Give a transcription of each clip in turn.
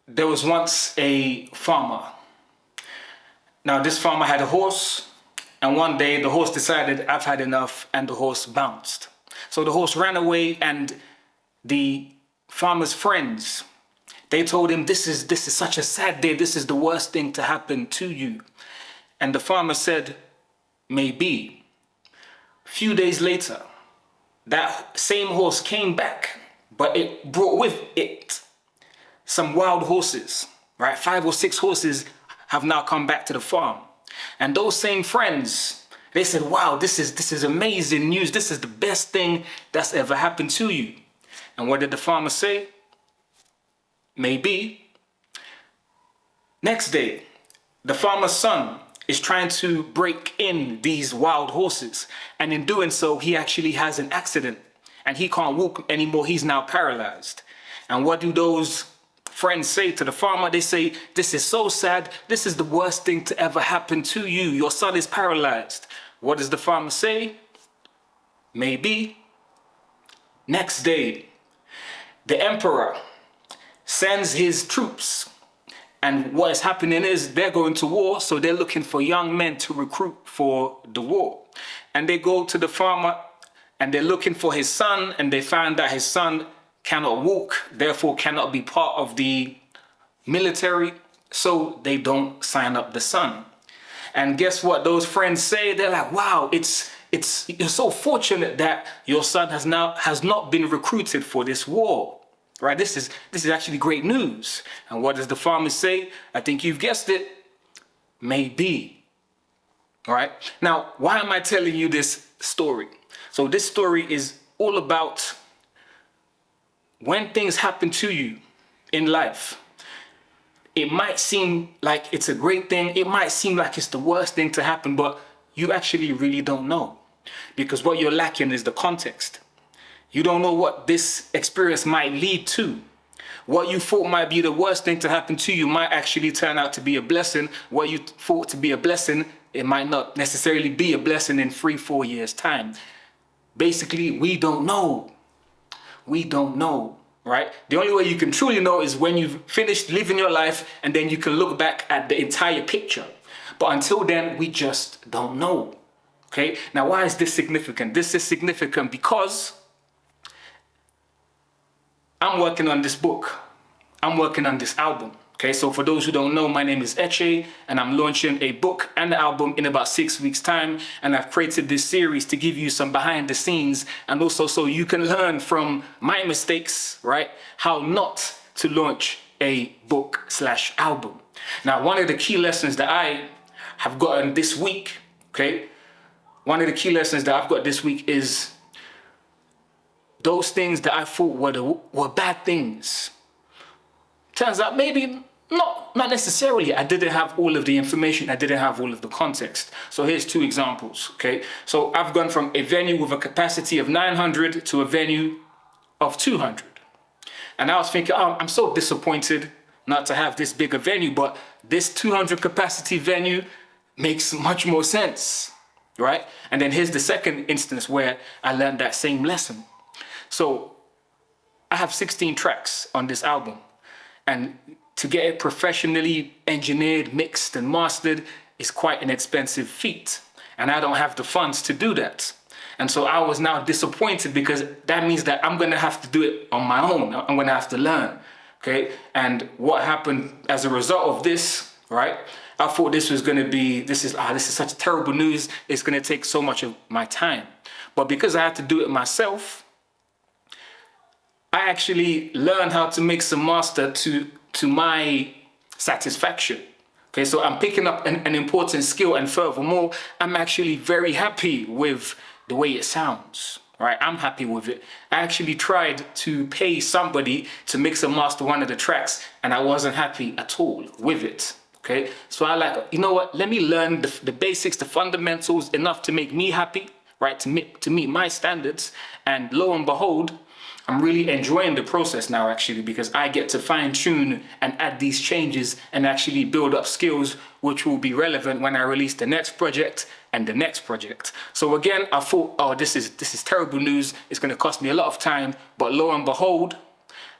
There was once a farmer. Now, this farmer had a horse, and one day the horse decided, I've had enough, and the horse bounced. So the horse ran away, and the farmer's friends, they told him, this is such a sad day, this is the worst thing to happen to you. And the farmer said, maybe. A few days later, that same horse came back, but it brought with it some wild horses, right? 5 or 6 horses have now come back to the farm. And those same friends, they said, wow, this is amazing news. This is the best thing that's ever happened to you. And what did the farmer say? Maybe. Next day, the farmer's son is trying to break in these wild horses. And in doing so, he actually has an accident and he can't walk anymore. He's now paralyzed. And what do those friends say to the farmer? They say, this is so sad. This is the worst thing to ever happen to you. Your son is paralyzed. What does the farmer say? Maybe. Next day, the emperor sends his troops. And what is happening is they're going to war, so they're looking for young men to recruit for the war. And they go to the farmer and they're looking for his son, and they find that his son cannot walk, therefore cannot be part of the military, so they don't sign up the son. And guess what those friends say? They're like, wow, you're so fortunate that your son has not been recruited for this war. Right? This is actually great news. And what does the farmer say? I think you've guessed it. Maybe. All right? Now, why am I telling you this story? So this story is all about when things happen to you in life. It might seem like it's a great thing. It might seem like it's the worst thing to happen, but you actually really don't know. Because what you're lacking is the context. You don't know what this experience might lead to. What you thought might be the worst thing to happen to you might actually turn out to be a blessing. What you thought to be a blessing, it might not necessarily be a blessing in 3-4 years' time. Basically, we don't know. We don't know, right? The only way you can truly know is when you've finished living your life, and then you can look back at the entire picture. But until then, we just don't know, okay? Now, why is this significant? This is significant because I'm working on this book. I'm working on this album. Okay, so for those who don't know, my name is Eche, and I'm launching a book and an album in about 6 weeks' time. And I've created this series to give you some behind the scenes, and also so you can learn from my mistakes, right? How not to launch a book/album. Now, one of the key lessons that I have gotten this week, okay? One of the key lessons that I've got this week is those things that I thought were bad things. Turns out maybe not necessarily. I didn't have all of the information. I didn't have all of the context. So here's 2 examples, okay? So I've gone from a venue with a capacity of 900 to a venue of 200. And I was thinking, oh, I'm so disappointed not to have this bigger venue, but this 200 capacity venue makes much more sense, right? And then here's the second instance where I learned that same lesson. So I have 16 tracks on this album, and to get it professionally engineered, mixed and mastered is quite an expensive feat, and I don't have the funds to do that. And so I was now disappointed because that means that I'm gonna have to do it on my own. I'm gonna have to learn, okay? And what happened as a result of this, right? I thought this was gonna be, this is such terrible news. It's gonna take so much of my time. But because I had to do it myself, I actually learned how to mix and master to my satisfaction. Okay, so I'm picking up an important skill, and furthermore, I'm actually very happy with the way it sounds. Right, I'm happy with it. I actually tried to pay somebody to mix and master one of the tracks, and I wasn't happy at all with it. Okay, so I like, you know what? Let me learn the basics, the fundamentals, enough to make me happy, right? To meet my standards, and lo and behold, I'm really enjoying the process now, actually, because I get to fine tune and add these changes and actually build up skills which will be relevant when I release the next project and the next project. So again, I thought, oh, this is terrible news. It's going to cost me a lot of time. But lo and behold,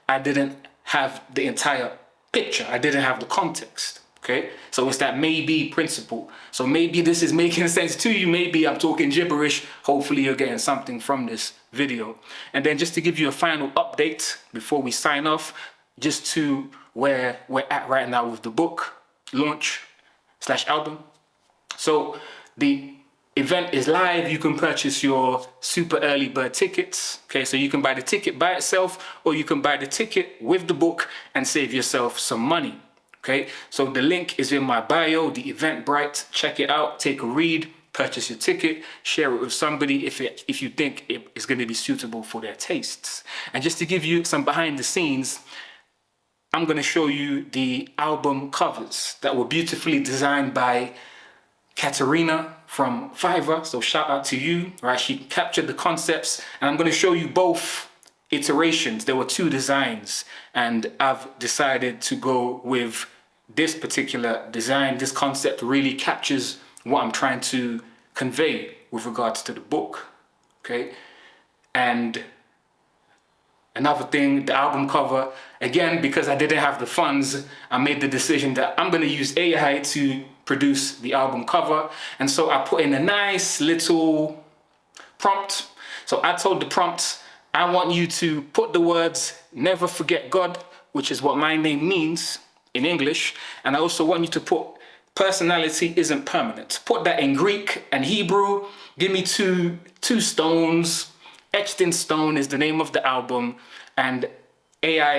I didn't have the entire picture. I didn't have the context. Okay, so it's that maybe principle. So maybe this is making sense to you. Maybe I'm talking gibberish. Hopefully you're getting something from this video. And then just to give you a final update before we sign off, just to where we're at right now with the book launch / album. So the event is live. You can purchase your super early bird tickets. Okay, so you can buy the ticket by itself, or you can buy the ticket with the book and save yourself some money. Okay, so the link is in my bio, the Eventbrite. Check it out, take a read, purchase your ticket, share it with somebody if you think it is going to be suitable for their tastes. And just to give you some behind the scenes, I'm going to show you the album covers that were beautifully designed by Katerina from Fiverr. So shout out to you, right? She captured the concepts, and I'm going to show you both iterations. There were 2 designs, and I've decided to go with this particular design. This concept really captures what I'm trying to convey with regards to the book. Okay, and another thing, the album cover, again, because I didn't have the funds, I made the decision that I'm going to use AI to produce the album cover. And so I put in a nice little prompt. So I told the prompt, I want you to put the words "never forget God," which is what my name means in English. And I also want you to put "personality isn't permanent." Put that in Greek and Hebrew. Give me two stones. Etched in Stone is the name of the album. And AI,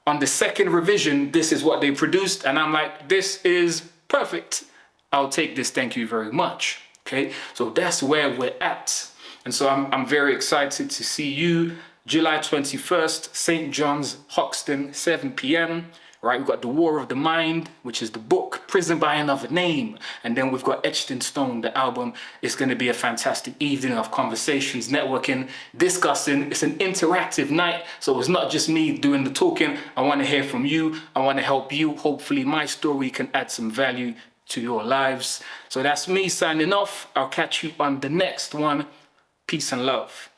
on the second revision, this is what they produced. And I'm like, this is perfect. I'll take this. Thank you very much. Okay, so that's where we're at. And so I'm very excited to see you July 21st, St. John's, Hoxton, 7 p.m. Right, we've got The War of the Mind, which is the book, Prison by Another Name. And then we've got Etched in Stone, the album. It's going to be a fantastic evening of conversations, networking, discussing. It's an interactive night, so it's not just me doing the talking. I want to hear from you. I want to help you. Hopefully my story can add some value to your lives. So that's me signing off. I'll catch you on the next one. Peace and love.